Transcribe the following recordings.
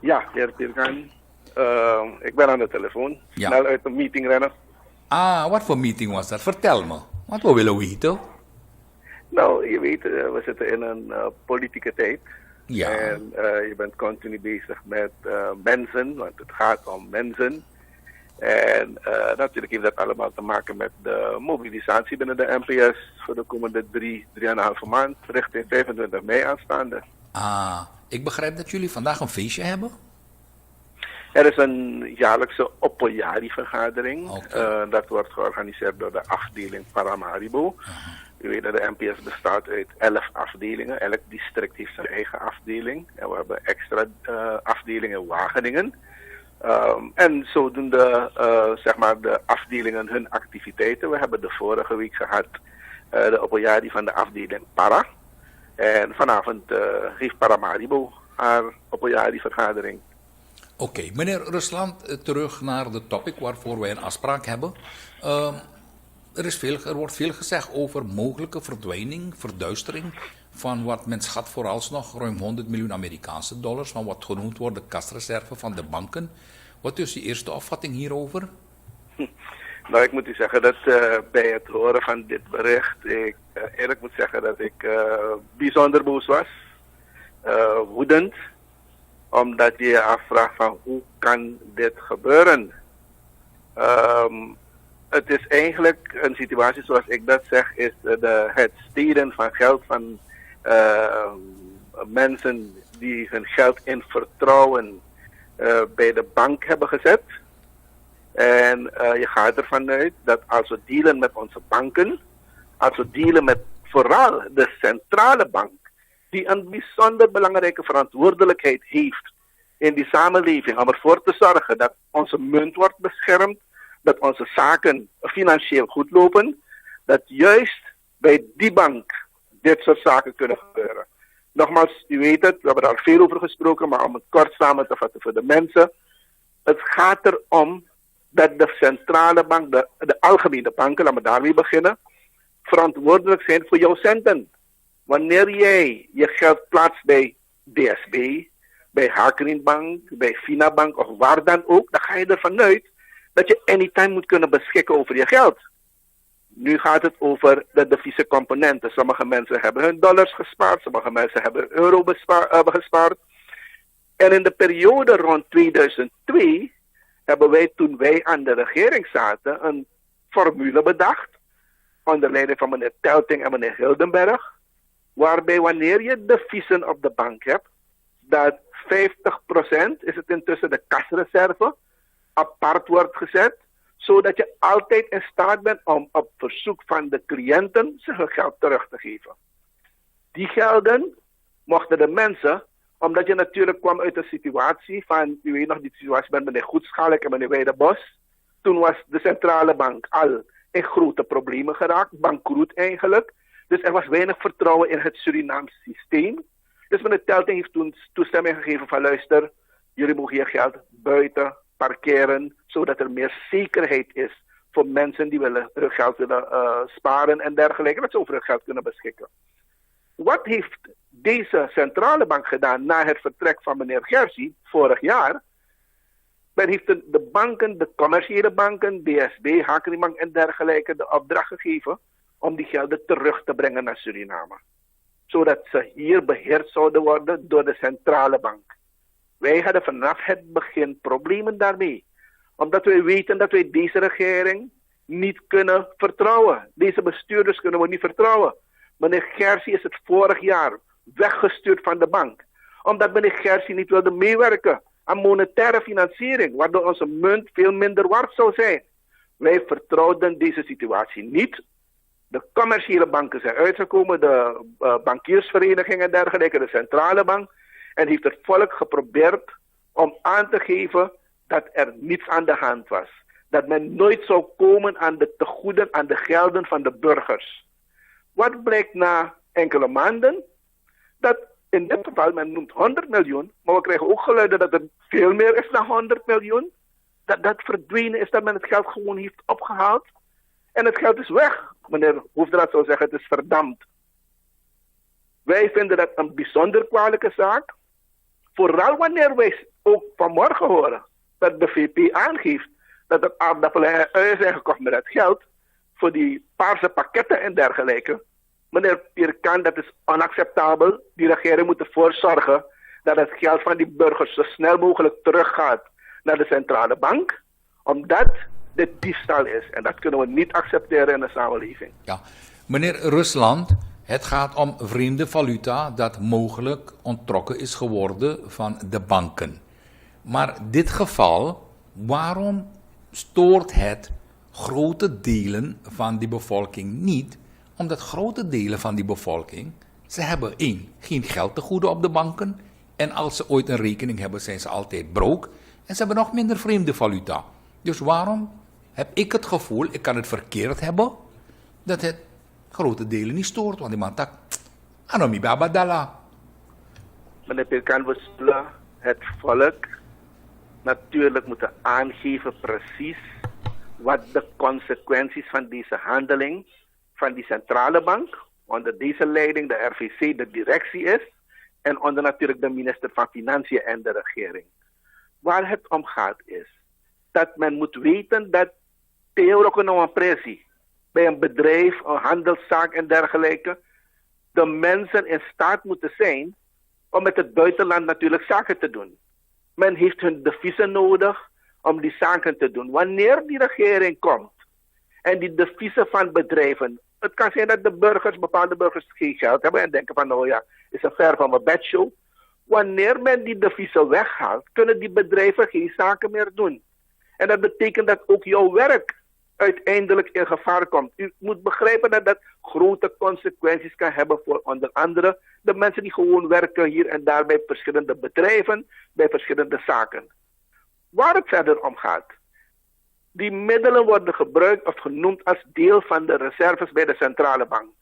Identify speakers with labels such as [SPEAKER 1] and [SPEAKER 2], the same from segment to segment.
[SPEAKER 1] Ja, heer Pirkan. Ik ben aan de telefoon.
[SPEAKER 2] Ja.
[SPEAKER 1] Snel uit een meeting rennen.
[SPEAKER 2] Ah, wat voor meeting was dat? Vertel me. Wat we willen weten.
[SPEAKER 1] Nou, je weet, we zitten in een politieke tijd.
[SPEAKER 2] Ja.
[SPEAKER 1] En je bent continu bezig met mensen, want het gaat om mensen. En natuurlijk heeft dat allemaal te maken met de mobilisatie binnen de NPS voor de komende 3,5 maand, richting 25 mei aanstaande.
[SPEAKER 2] Ah, ik begrijp dat jullie vandaag een feestje hebben.
[SPEAKER 1] Er is een jaarlijkse Oppoyari-vergadering.
[SPEAKER 2] Okay.
[SPEAKER 1] Dat wordt georganiseerd door de afdeling Paramaribo. U weet dat de NPS bestaat uit 11 afdelingen. Elk district heeft zijn eigen afdeling. En we hebben extra afdelingen in Wageningen. En zo doen zeg maar de afdelingen hun activiteiten. We hebben de vorige week gehad de Oppoyari van de afdeling Para. En vanavond heeft Paramaribo haar Oppoyari-vergadering.
[SPEAKER 2] Oké, meneer Rusland, terug naar de topic waarvoor wij een afspraak hebben. Er wordt veel gezegd over mogelijke verdwijning, verduistering van wat men schat vooralsnog ruim 100 miljoen Amerikaanse dollars, van wat genoemd wordt de kasreserve van de banken. Wat is uw eerste opvatting hierover?
[SPEAKER 1] Nou, ik moet u zeggen dat bij het horen van dit bericht, ik eerlijk moet zeggen dat ik bijzonder boos was, woedend, omdat je je afvraagt van hoe kan dit gebeuren? Het is eigenlijk een situatie zoals ik dat zeg, is het stelen van geld van mensen die hun geld in vertrouwen bij de bank hebben gezet. En je gaat ervan uit dat als we dealen met onze banken, als we dealen met vooral de centrale bank, die een bijzonder belangrijke verantwoordelijkheid heeft in die samenleving om ervoor te zorgen dat onze munt wordt beschermd, dat onze zaken financieel goed lopen, dat juist bij die bank dit soort zaken kunnen gebeuren. Nogmaals, u weet het, we hebben er al veel over gesproken, maar om het kort samen te vatten voor de mensen. Het gaat erom dat de centrale bank, de algemene banken, laten we daarmee beginnen, verantwoordelijk zijn voor jouw centen. Wanneer jij je geld plaatst bij DSB, bij Hakeringbank, bij Finabank of waar dan ook, dan ga je ervan uit dat je anytime moet kunnen beschikken over je geld. Nu gaat het over de devieze componenten. Sommige mensen hebben hun dollars gespaard, sommige mensen hebben euro gespaard. En in de periode rond 2002 hebben wij, toen wij aan de regering zaten, een formule bedacht, onder leiding van meneer Telting en meneer Hildenberg, waarbij wanneer je deviezen op de bank hebt, dat 50% is het intussen de kasreserve, apart wordt gezet, zodat je altijd in staat bent om op verzoek van de cliënten ze hun geld terug te geven. Die gelden mochten de mensen, omdat je natuurlijk kwam uit een situatie van, u weet nog die situatie met meneer Goedschalk en meneer Weidebos, toen was de centrale bank al in grote problemen geraakt, bankroet eigenlijk. Dus er was weinig vertrouwen in het Surinaams systeem. Dus meneer Telting heeft toen toestemming gegeven van luister, jullie mogen je geld buiten parkeren, zodat er meer zekerheid is voor mensen die hun geld willen sparen en dergelijke, dat ze over hun geld kunnen beschikken. Wat heeft deze centrale bank gedaan na het vertrek van meneer Gersi vorig jaar? Men heeft de banken, de commerciële banken, DSB, Hakeringbank en dergelijke de opdracht gegeven om die gelden terug te brengen naar Suriname. Zodat ze hier beheerd zouden worden door de centrale bank. Wij hadden vanaf het begin problemen daarmee. Omdat wij weten dat wij deze regering niet kunnen vertrouwen. Deze bestuurders kunnen we niet vertrouwen. Meneer Gersi is het vorig jaar weggestuurd van de bank. Omdat meneer Gersi niet wilde meewerken aan monetaire financiering. Waardoor onze munt veel minder waard zou zijn. Wij vertrouwden deze situatie niet. De commerciële banken zijn uitgekomen. De bankiersverenigingen en dergelijke. De centrale bank. En heeft het volk geprobeerd om aan te geven dat er niets aan de hand was. Dat men nooit zou komen aan de tegoeden, aan de gelden van de burgers. Wat blijkt na enkele maanden? Dat in dit geval, men noemt 100 miljoen, maar we krijgen ook geluiden dat er veel meer is dan 100 miljoen. Dat verdwenen is, dat men het geld gewoon heeft opgehaald. En het geld is weg. Meneer Hoofdraad zou zeggen, het is verdampt. Wij vinden dat een bijzonder kwalijke zaak. Vooral wanneer wij ook vanmorgen horen dat de VP aangeeft dat er aardappelen en uien zijn gekocht met het geld voor die paarse pakketten en dergelijke. Meneer Pirkan, dat is onacceptabel. Die regering moet ervoor zorgen dat het geld van die burgers zo snel mogelijk teruggaat naar de centrale bank, omdat dit diefstal is. En dat kunnen we niet accepteren in de samenleving.
[SPEAKER 2] Ja, meneer Rusland, het gaat om vreemde valuta dat mogelijk onttrokken is geworden van de banken. Maar dit geval, waarom stoort het grote delen van die bevolking niet? Omdat grote delen van die bevolking, ze hebben geen geldtegoeden op de banken. En als ze ooit een rekening hebben, zijn ze altijd broke. En ze hebben nog minder vreemde valuta. Dus waarom heb ik het gevoel, ik kan het verkeerd hebben, dat het grote delen niet stoort? Want die man tak, anomi babadala.
[SPEAKER 1] Meneer Pirkan, we zullen het volk natuurlijk moeten aangeven precies wat de consequenties van deze handeling van die centrale bank, onder deze leiding de RVC de directie is, en onder natuurlijk de minister van Financiën en de regering. Waar het om gaat is dat men moet weten dat een pressie bij een bedrijf, een handelszaak en dergelijke, de mensen in staat moeten zijn om met het buitenland natuurlijk zaken te doen. Men heeft hun deviezen nodig om die zaken te doen. Wanneer die regering komt en die deviezen van bedrijven, het kan zijn dat de burgers, bepaalde burgers geen geld hebben en denken van nou ja, is een ver van mijn bedshow. Wanneer men die deviezen weghaalt, kunnen die bedrijven geen zaken meer doen. En dat betekent dat ook jouw werk uiteindelijk in gevaar komt. U moet begrijpen dat dat grote consequenties kan hebben voor onder andere de mensen die gewoon werken hier en daar bij verschillende bedrijven, bij verschillende zaken. Waar het verder om gaat. Die middelen worden gebruikt of genoemd als deel van de reserves bij de centrale bank.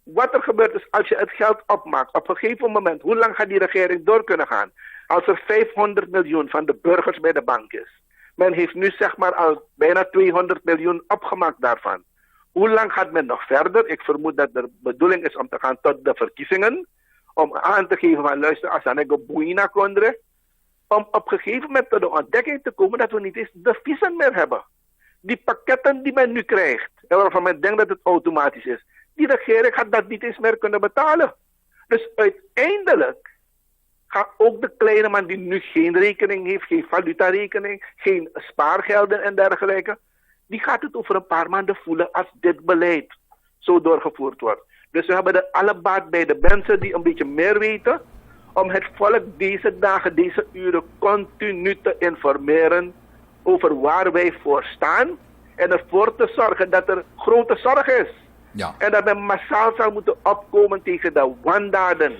[SPEAKER 1] Wat er gebeurt is als je het geld opmaakt, op een gegeven moment, hoe lang gaat die regering door kunnen gaan? Als er 500 miljoen van de burgers bij de bank is. Men heeft nu zeg maar al bijna 200 miljoen opgemaakt daarvan. Hoe lang gaat men nog verder? Ik vermoed dat de bedoeling is om te gaan tot de verkiezingen. Om aan te geven van luister, als aan een boeina kondre. Om op een gegeven moment tot de ontdekking te komen dat we niet eens deviezen meer hebben. Die pakketten die men nu krijgt, en waarvan men denkt dat het automatisch is, die regering gaat dat niet eens meer kunnen betalen. Dus uiteindelijk gaat ook de kleine man die nu geen rekening heeft, geen valutarekening, geen spaargelden en dergelijke, die gaat het over een paar maanden voelen als dit beleid zo doorgevoerd wordt. Dus we hebben er alle baat bij de mensen die een beetje meer weten, om het volk deze dagen, deze uren continu te informeren over waar wij voor staan en ervoor te zorgen dat er grote zorg is.
[SPEAKER 2] Ja.
[SPEAKER 1] En dat men massaal zou moeten opkomen tegen de wandaden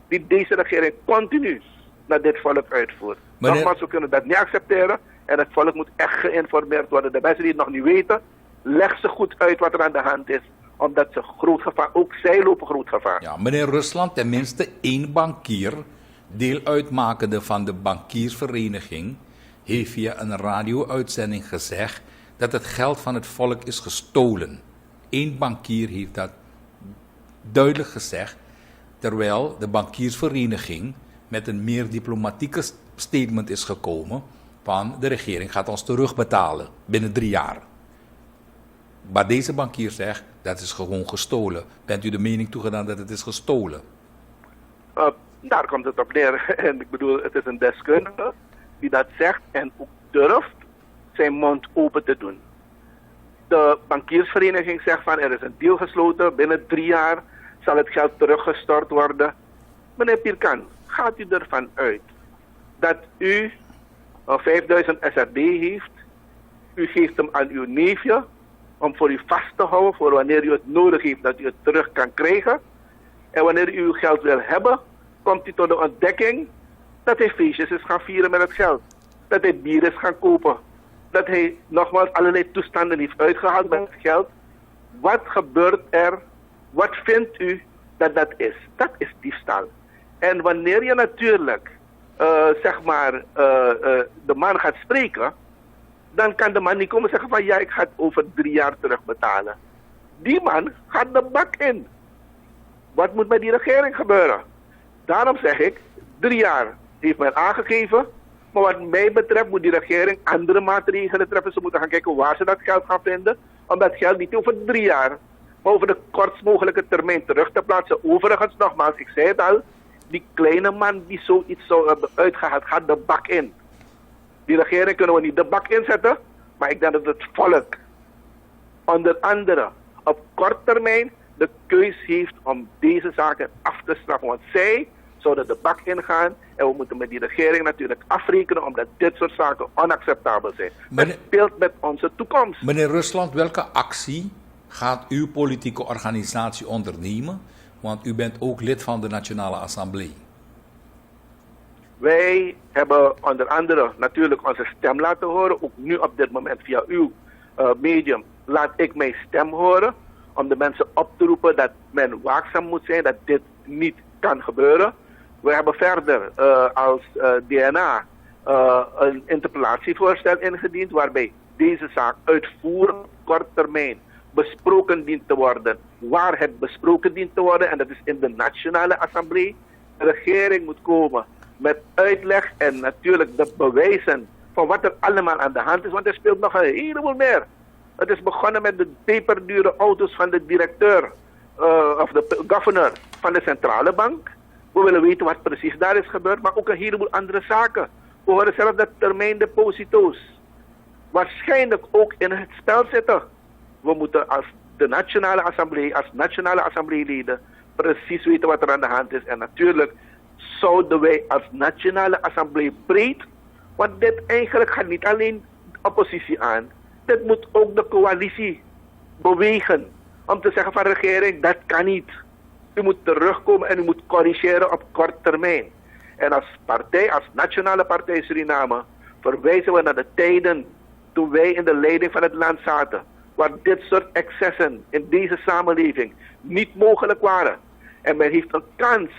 [SPEAKER 1] die deze regering continu naar dit volk uitvoert. Nogmaals, we kunnen dat niet accepteren en het volk moet echt geïnformeerd worden. De mensen die het nog niet weten, leg ze goed uit wat er aan de hand is, omdat ze groot gevaar, ook zij lopen groot gevaar.
[SPEAKER 2] Ja, meneer Rusland, tenminste één bankier, deel uitmakende van de bankiersvereniging, heeft via een radio-uitzending gezegd dat het geld van het volk is gestolen. Eén bankier heeft dat duidelijk gezegd, terwijl de bankiersvereniging met een meer diplomatieke statement is gekomen van de regering gaat ons terugbetalen binnen 3 jaar. Maar deze bankier zegt, dat is gewoon gestolen. Bent u de mening toegedaan dat het is gestolen?
[SPEAKER 1] Daar komt het op neer. En ik bedoel, het is een deskundige die dat zegt en ook durft zijn mond open te doen. De bankiersvereniging zegt van er is een deal gesloten, binnen 3 jaar zal het geld teruggestort worden. Meneer Pirkan, gaat u ervan uit dat u 5000 SRD heeft, u geeft hem aan uw neefje om voor u vast te houden voor wanneer u het nodig heeft dat u het terug kan krijgen. En wanneer u uw geld wil hebben, komt u tot de ontdekking dat hij feestjes is gaan vieren met het geld. Dat hij bier is gaan kopen. Dat hij nogmaals allerlei toestanden heeft uitgehaald met het geld. Wat gebeurt er? Wat vindt u dat dat is? Dat is diefstal. En wanneer je natuurlijk, de man gaat spreken, dan kan de man niet komen zeggen van ja, ik ga het over 3 jaar terugbetalen. Die man gaat de bak in. Wat moet met die regering gebeuren? Daarom zeg ik, 3 jaar heeft men aangegeven. Maar wat mij betreft moet die regering andere maatregelen treffen. Ze moeten gaan kijken waar ze dat geld gaan vinden. Om dat geld niet over 3 jaar, maar over de kortst mogelijke termijn terug te plaatsen. Overigens, nogmaals, ik zei het al, die kleine man die zoiets zou hebben uitgehaald, gaat de bak in. Die regering kunnen we niet de bak inzetten, maar ik denk dat het volk onder andere op kort termijn de keus heeft om deze zaken af te straffen. Want zij zouden de bak ingaan en we moeten met die regering natuurlijk afrekenen omdat dit soort zaken onacceptabel zijn. Het speelt met onze toekomst.
[SPEAKER 2] Meneer Rusland, welke actie gaat uw politieke organisatie ondernemen? Want u bent ook lid van de Nationale Assemblée.
[SPEAKER 1] Wij hebben onder andere natuurlijk onze stem laten horen. Ook nu op dit moment via uw medium laat ik mijn stem horen. Om de mensen op te roepen dat men waakzaam moet zijn, dat dit niet kan gebeuren. We hebben verder als DNA een interpellatievoorstel ingediend waarbij deze zaak uitvoerend op korte termijn besproken dient te worden. Waar het besproken dient te worden, en dat is in de Nationale Assemblée. De regering moet komen met uitleg en natuurlijk de bewijzen van wat er allemaal aan de hand is, want er speelt nog een heleboel meer. Het is begonnen met de peperdure auto's van de directeur of de governor van de centrale bank. We willen weten wat precies daar is gebeurd, maar ook een heleboel andere zaken. We horen zelf dat termijndeposito's waarschijnlijk ook in het spel zitten. We moeten als de Nationale Assemblée, als Nationale Assembleeleden precies weten wat er aan de hand is. En natuurlijk zouden wij als Nationale Assemblée breed, want dit eigenlijk gaat niet alleen de oppositie aan. Dit moet ook de coalitie bewegen om te zeggen van regering, dat kan niet. U moet terugkomen en u moet corrigeren op korte termijn. En als partij, als Nationale Partij Suriname, verwijzen we naar de tijden toen wij in de leiding van het land zaten, waar dit soort excessen in deze samenleving niet mogelijk waren. En men heeft een kans,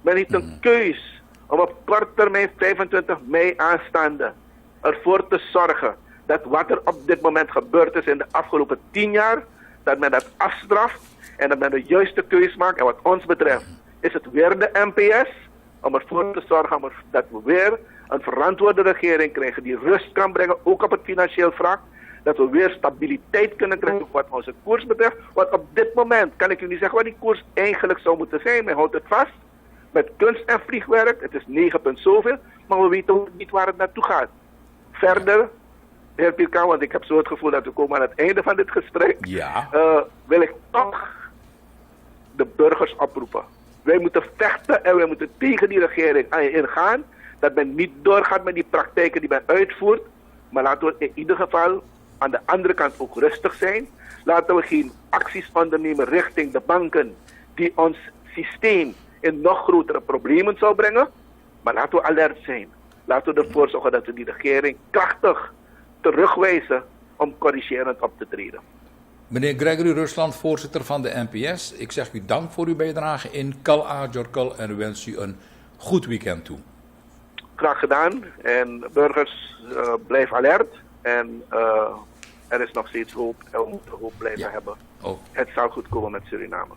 [SPEAKER 1] men heeft een keus om op korte termijn 25 mei aanstaande ervoor te zorgen dat wat er op dit moment gebeurd is in de afgelopen 10 jaar, dat men dat afstraft en dat men de juiste keus maakt. En wat ons betreft is het weer de NPS om ervoor te zorgen dat we weer een verantwoorde regering krijgen die rust kan brengen, ook op het financieel vlak. Dat we weer stabiliteit kunnen krijgen wat onze koers betreft. Want op dit moment kan ik u niet zeggen wat die koers eigenlijk zou moeten zijn. Men houdt het vast met kunst en vliegwerk. Het is 9 punt zoveel, maar we weten ook niet waar het naartoe gaat. Verder, heer Pirkan, want ik heb zo het gevoel dat we komen aan het einde van dit gesprek.
[SPEAKER 2] Ja.
[SPEAKER 1] Wil ik toch de burgers oproepen. Wij moeten vechten en wij moeten tegen die regering ingaan. Dat men niet doorgaat met die praktijken die men uitvoert. Maar laten we in ieder geval aan de andere kant ook rustig zijn. Laten we geen acties ondernemen richting de banken die ons systeem in nog grotere problemen zou brengen. Maar laten we alert zijn. Laten we ervoor zorgen dat we die regering krachtig terugwijzen om corrigerend op te treden.
[SPEAKER 2] Meneer Gregory Rusland, voorzitter van de NPS. Ik zeg u dank voor uw bijdrage in Kal Ajorkal en wens u een goed weekend toe.
[SPEAKER 1] Graag gedaan. En burgers, blijf alert. En er is nog steeds hoop en we moeten hoop blijven hebben.
[SPEAKER 2] Oh.
[SPEAKER 1] Het zal goed komen met Suriname.